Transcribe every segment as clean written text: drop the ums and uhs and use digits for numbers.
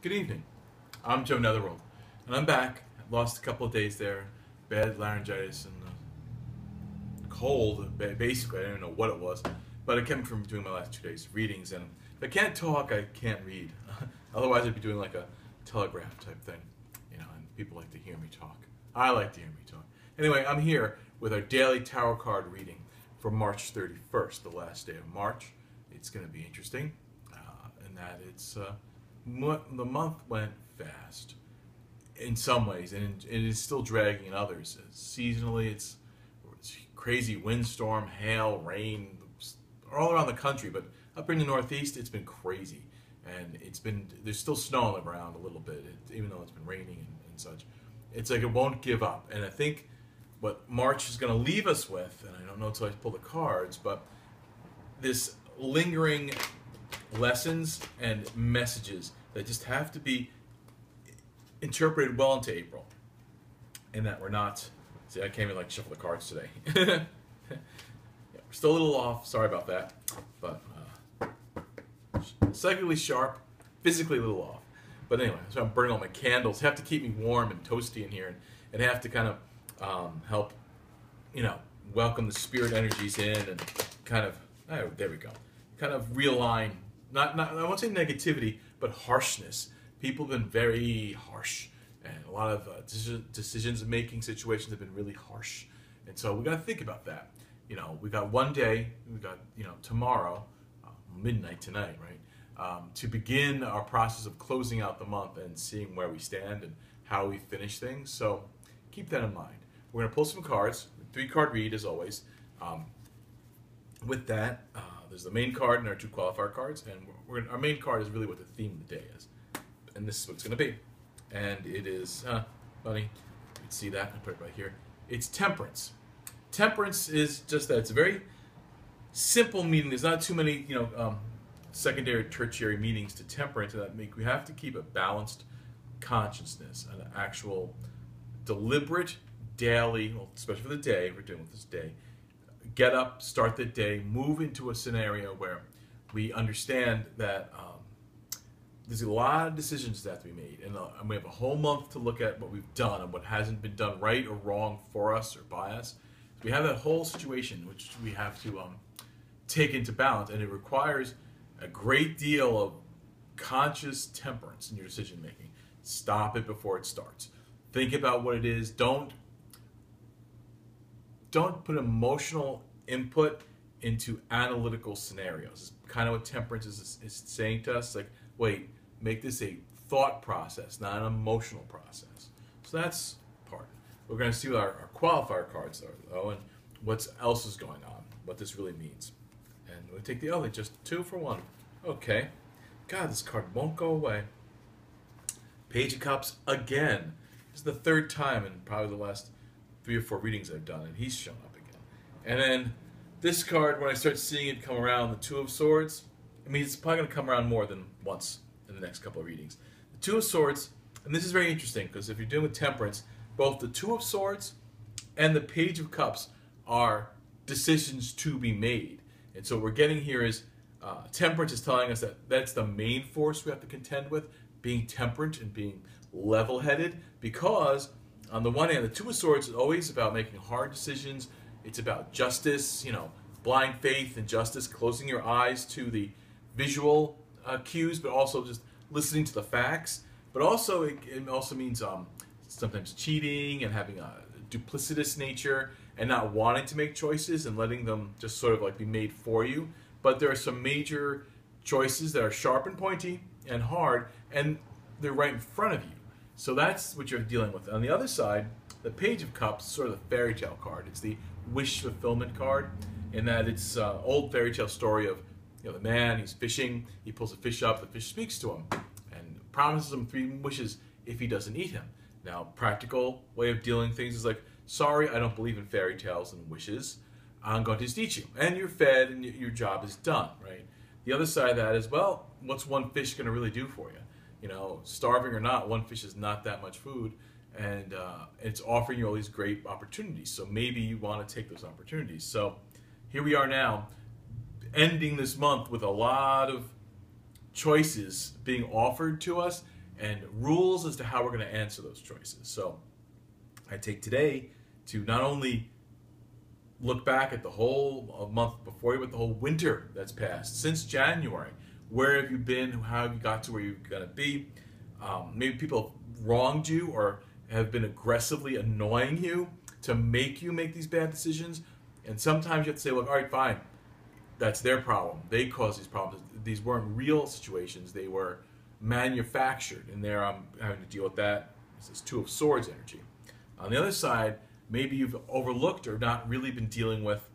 Good evening. I'm Joe Netherworld, and I'm back. Lost a couple of days there, bad laryngitis and cold. Basically, I don't know what it was, but it kept me from doing my last 2 days readings. And if I can't talk, I can't read. Otherwise, I'd be doing like a telegraph type thing, And people like to hear me talk. I like to hear me talk. Anyway, I'm here with our daily tarot card reading for March 31st, the last day of March. It's going to be interesting, in that it's. The month went fast in some ways, and it is still dragging in others. Seasonally, it's crazy windstorm, hail, rain, all around the country. But up in the Northeast, it's been crazy, and there's still snow on the ground a little bit, even though it's been raining and such. It's like it won't give up, and I think what March is going to leave us with, and I don't know until I pull the cards, but this lingering lessons and messages that just have to be interpreted well into April, and that we're not. See, I can't even shuffle the cards today. Yeah, we're still a little off. Sorry about that, but psychically sharp, physically a little off. But anyway, so I'm burning all my candles. Have to keep me warm and toasty in here, and have to kind of help, welcome the spirit energies in, and kind of there we go, kind of realign. Not I won't say negativity, but harshness. People have been very harsh, and a lot of decisions making situations have been really harsh, and so we got to think about that. We got one day, we got tomorrow, midnight tonight, right, to begin our process of closing out the month and seeing where we stand and how we finish things. So keep that in mind. We're gonna pull some cards, 3-card read as always. With that. There's the main card and our 2 qualifier cards, and our main card is really what the theme of the day is, and this is what it's going to be. And it is, funny, you can see that. I put it right here. It's temperance. Temperance is just that. It's a very simple meaning. There's not too many, secondary, tertiary meanings to temperance. We have to keep a balanced consciousness, an actual deliberate daily, well, especially for the day we're dealing with this day. Get up, start the day, move into a scenario where we understand that there's a lot of decisions that have to be made, and we have a whole month to look at what we've done and what hasn't been done right or wrong for us or by us. So we have that whole situation which we have to take into balance, and it requires a great deal of conscious temperance in your decision making. Stop it before it starts. Think about what it is. Don't put emotional input into analytical scenarios. It's kind of what temperance is saying to us. Like, wait, make this a thought process, not an emotional process. So that's part. We're going to see what our qualifier cards are, though, and what else is going on, what this really means. And we'll take the other, just 2 for 1. Okay. God, this card won't go away. Page of Cups again. This is the 3rd time in probably the last 3 or 4 readings I've done, and he's shown up again. And then this card, when I start seeing it come around, the 2 of Swords, I mean, it's probably going to come around more than once in the next couple of readings. The 2 of Swords, and this is very interesting, because if you're dealing with temperance, both the 2 of Swords and the Page of Cups are decisions to be made. And so what we're getting here is temperance is telling us that that's the main force we have to contend with, being temperate and being level-headed, because on the one hand, the 2 of Swords is always about making hard decisions. It's about justice, blind faith and justice, closing your eyes to the visual cues, but also just listening to the facts. But also, it also means sometimes cheating and having a duplicitous nature and not wanting to make choices and letting them just sort of be made for you. But there are some major choices that are sharp and pointy and hard, and they're right in front of you. So that's what you're dealing with. On the other side, the Page of Cups is sort of the fairy tale card. It's the wish fulfillment card, in that it's an old fairy tale story of the man, he's fishing, he pulls a fish up, the fish speaks to him and promises him 3 wishes if he doesn't eat him. Now, practical way of dealing things is sorry, I don't believe in fairy tales and wishes. I'm going to just eat you. And you're fed and your job is done, right? The other side of that is, well, what's one fish going to really do for you? Starving or not, one fish is not that much food, and it's offering you all these great opportunities. So maybe you want to take those opportunities. So here we are now, ending this month with a lot of choices being offered to us, and rules as to how we're going to answer those choices. So I take today to not only look back at the whole month before you, but the whole winter that's passed since January. Where have you been? How have you got to where you're going to be? Maybe people have wronged you or have been aggressively annoying you to make you make these bad decisions. And sometimes you have to say, look, all right, fine. That's their problem. They caused these problems. These weren't real situations. They were manufactured. And there I'm having to deal with that. This is Two of Swords energy. On the other side, maybe you've overlooked or not really been dealing with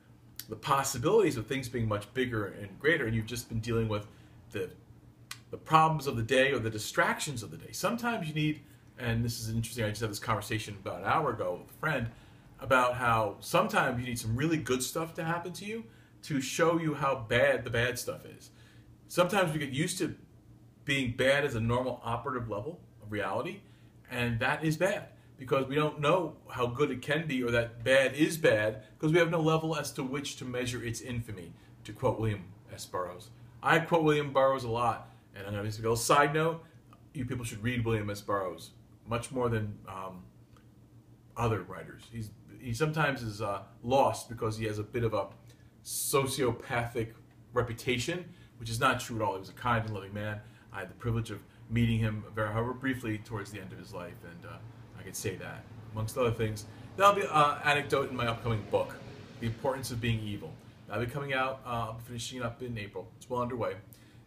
the possibilities of things being much bigger and greater, and you've just been dealing with the problems of the day or the distractions of the day. Sometimes you need, and this is interesting, I just had this conversation about an hour ago with a friend about how sometimes you need some really good stuff to happen to you to show you how bad the bad stuff is. Sometimes we get used to being bad as a normal operative level of reality, and that is bad because we don't know how good it can be or that bad is bad because we have no level as to which to measure its infamy, to quote William S. Burroughs. I quote William Burroughs a lot, and I'm going to make a little side note. You people should read William S. Burroughs much more than other writers. He sometimes is lost because he has a bit of a sociopathic reputation, which is not true at all. He was a kind and loving man. I had the privilege of meeting him however briefly towards the end of his life, and I could say that, amongst other things. That'll be an anecdote in my upcoming book, The Importance of Being Evil. That'll be coming out, finishing it up in April. It's well underway.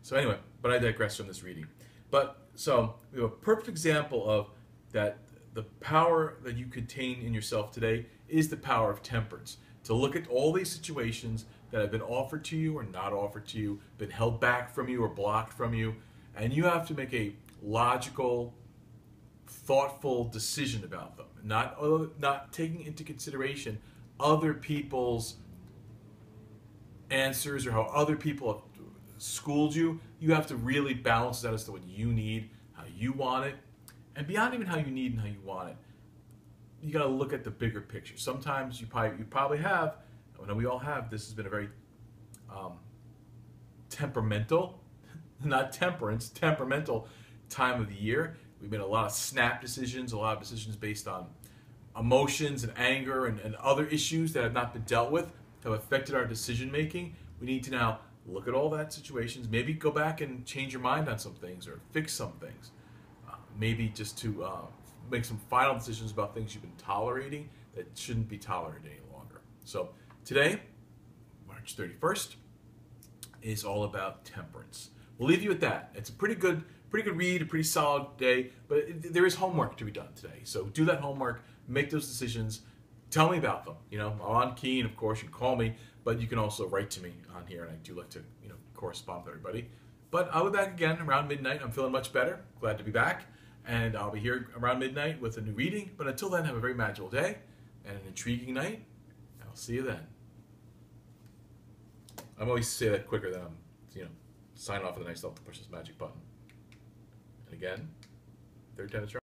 So anyway, but I digress from this reading. But so we have a perfect example of that. The power that you contain in yourself today is the power of temperance. To look at all these situations that have been offered to you or not offered to you, been held back from you or blocked from you, and you have to make a logical, thoughtful decision about them. Not taking into consideration other people's answers or how other people have schooled you. You have to really balance that as to what you need, how you want it, and beyond even how you need and how you want it. You got to look at the bigger picture. Sometimes you probably have, and we all have. This has been a very temperamental, not temperance, temperamental time of the year. We've made a lot of snap decisions, a lot of decisions based on emotions and anger and other issues that have not been dealt with, have affected our decision making. We need to now look at all that situations, maybe go back and change your mind on some things or fix some things. Maybe just to make some final decisions about things you've been tolerating that shouldn't be tolerated any longer. So today, March 31st, is all about temperance. We'll leave you at that. It's a pretty good read, a pretty solid day, but there is homework to be done today. So do that homework, make those decisions, tell me about them. You know, I'm on Keen, of course, you can call me, but you can also write to me on here, and I do like to, correspond with everybody. But I'll be back again around midnight. I'm feeling much better. Glad to be back. And I'll be here around midnight with a new reading. But until then, have a very magical day and an intriguing night. I'll see you then. I'm always say that quicker than I'm, sign off for the next. I'll push this magic button. And again, third time it's right.